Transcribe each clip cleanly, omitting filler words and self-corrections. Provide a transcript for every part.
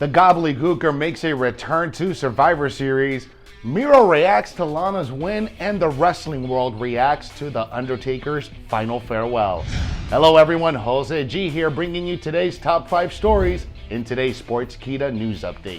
The Gobbledy Gooker makes a return to Survivor Series. Miro reacts to Lana's win, and the wrestling world reacts to the Undertaker's final farewell. Hello everyone, Jose G here, bringing you today's top 5 stories in today's Sportskeeda news update.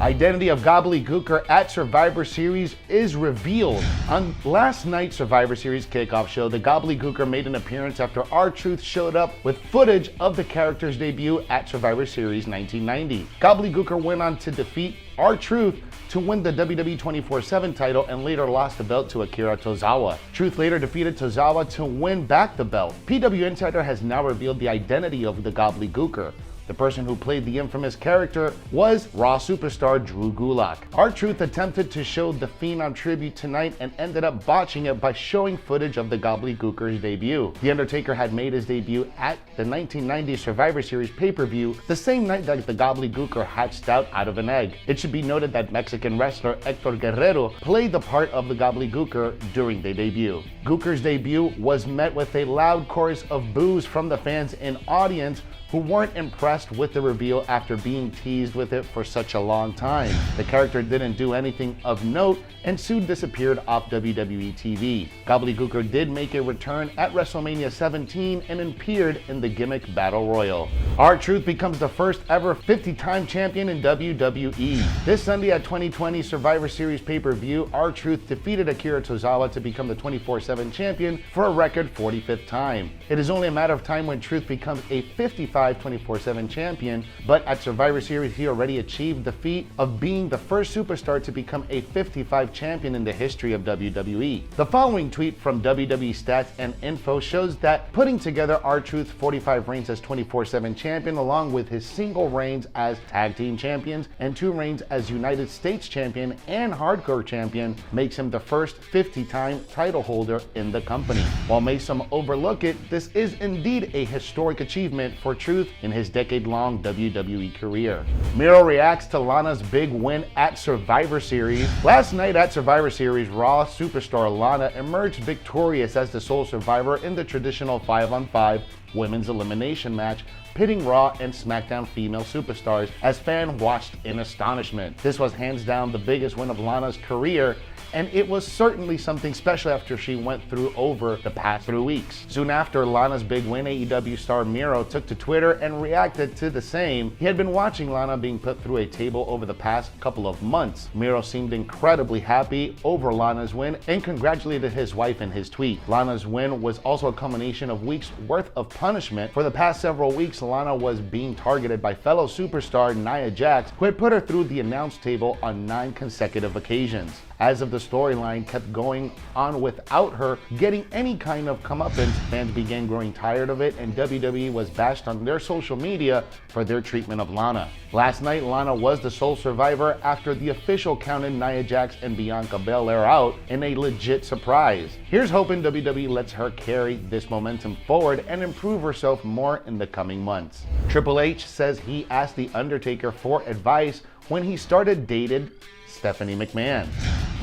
Identity of Gobbledy Gooker at Survivor Series is revealed. On last night's Survivor Series kickoff show, the Gobbledy Gooker made an appearance after R-Truth showed up with footage of the character's debut at Survivor Series 1990. Gobbledy Gooker went on to defeat R-Truth to win the WWE 24/7 title and later lost the belt to Akira Tozawa. Truth later defeated Tozawa to win back the belt. PW Insider has now revealed the identity of the Gobbledy Gooker. The person who played the infamous character was Raw superstar Drew Gulak. R-Truth attempted to show the Phenom tribute tonight and ended up botching it by showing footage of the Gobbledy Gooker's debut. The Undertaker had made his debut at the 1990 Survivor Series pay-per-view the same night that the Gobbledy Gooker hatched out of an egg. It should be noted that Mexican wrestler Hector Guerrero played the part of the Gobbledy Gooker during the debut. Gooker's debut was met with a loud chorus of boos from the fans and audience who weren't impressed with the reveal after being teased with it for such a long time. The character didn't do anything of note and soon disappeared off WWE TV. Gobbledy Gooker did make a return at WrestleMania 17 and appeared in the Gimmick Battle Royal. R-Truth becomes the first ever 50-time champion in WWE. This Sunday at 2020 Survivor Series pay-per-view, R-Truth defeated Akira Tozawa to become the 24/7 champion for a record 45th time. It is only a matter of time when Truth becomes a 55 24/7 champion, but at Survivor Series he already achieved the feat of being the first superstar to become a 55 champion in the history of WWE. The following tweet from WWE Stats and Info shows that putting together R-Truth's 45 reigns as 24/7 champion along with his single reigns as tag team champions and 2 reigns as United States champion and hardcore champion makes him the first 50-time title holder in the company. While may some overlook it, this is indeed a historic achievement for Truth in his decade-long WWE career. Miro reacts to Lana's big win at Survivor Series. Last night at Survivor Series, Raw superstar Lana emerged victorious as the sole survivor in the traditional 5-on-5 women's elimination match, pitting Raw and SmackDown female superstars as fans watched in astonishment. This was hands down the biggest win of Lana's career, and it was certainly something special after she went through over the past 3 weeks. Soon after Lana's big win, AEW star Miro took to Twitter and reacted to the same. He had been watching Lana being put through a table over the past couple of months. Miro seemed incredibly happy over Lana's win and congratulated his wife in his tweet. Lana's win was also a culmination of weeks worth of punishment. For the past several weeks, Lana was being targeted by fellow superstar Nia Jax, who had put her through the announce table on 9 consecutive occasions. As of the storyline kept going on without her getting any kind of comeuppance, fans began growing tired of it, and WWE was bashed on their social media for their treatment of Lana. Last night, Lana was the sole survivor after the official counted Nia Jax and Bianca Belair out in a legit surprise. Here's hoping WWE lets her carry this momentum forward and improve herself more in the coming months. Triple H says he asked The Undertaker for advice when he started dating Stephanie McMahon.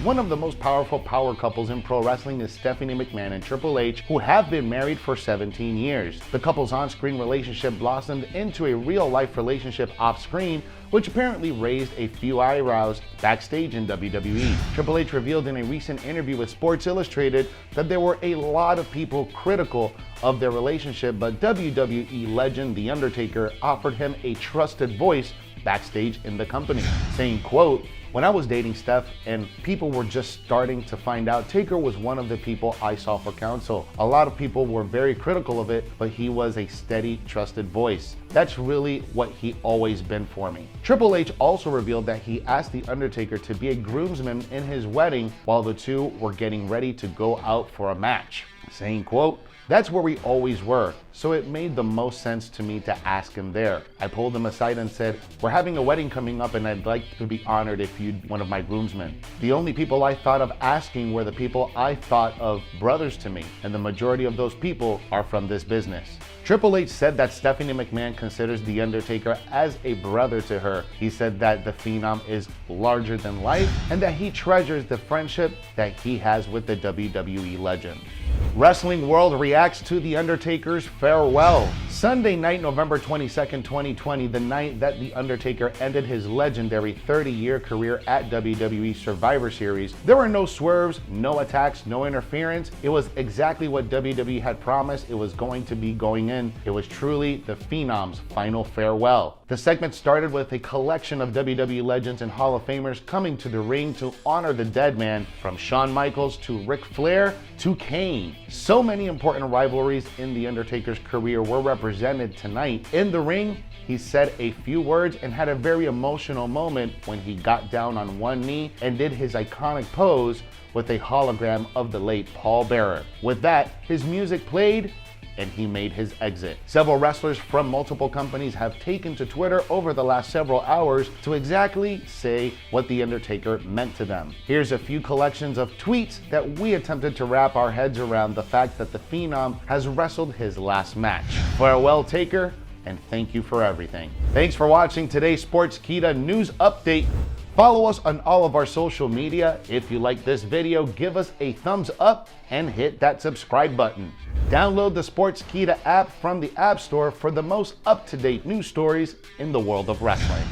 One of the most powerful power couples in pro wrestling is Stephanie McMahon and Triple H, who have been married for 17 years. The couple's on-screen relationship blossomed into a real-life relationship off-screen, which apparently raised a few eyebrows backstage in WWE. Triple H revealed in a recent interview with Sports Illustrated that there were a lot of people critical of their relationship, but WWE legend The Undertaker offered him a trusted voice backstage in the company, saying, quote, "When I was dating Steph and people were just starting to find out, Taker was one of the people I saw for counsel. A lot of people were very critical of it, but he was a steady, trusted voice. That's really what he always been for me." Triple H also revealed that he asked The Undertaker to be a groomsman in his wedding while the two were getting ready to go out for a match, saying, quote, "That's where we always were, so it made the most sense to me to ask him there. I pulled him aside and said, we're having a wedding coming up and I'd like to be honored if you'd be one of my groomsmen. The only people I thought of asking were the people I thought of brothers to me, and the majority of those people are from this business." Triple H said that Stephanie McMahon considers The Undertaker as a brother to her. He said that the Phenom is larger than life and that he treasures the friendship that he has with the WWE legend. Wrestling World reacts to The Undertaker's farewell. Sunday night, November 22nd, 2020, the night that The Undertaker ended his legendary 30-year career at WWE Survivor Series, there were no swerves, no attacks, no interference. It was exactly what WWE had promised it was going to be going in. It was truly the Phenom's final farewell. The segment started with a collection of WWE legends and Hall of Famers coming to the ring to honor the dead man, from Shawn Michaels to Ric Flair to Kane. So many important rivalries in The Undertaker's career were represented tonight. In the ring, he said a few words and had a very emotional moment when he got down on one knee and did his iconic pose with a hologram of the late Paul Bearer. With that, his music played and he made his exit. Several wrestlers from multiple companies have taken to Twitter over the last several hours to exactly say what The Undertaker meant to them. Here's a few collections of tweets that we attempted to wrap our heads around the fact that the Phenom has wrestled his last match. Farewell, Taker, and thank you for everything. Thanks for watching today's Sportskeeda news update. Follow us on all of our social media. If you like this video, give us a thumbs up and hit that subscribe button. Download the Sportskeeda app from the App Store for the most up-to-date news stories in the world of wrestling.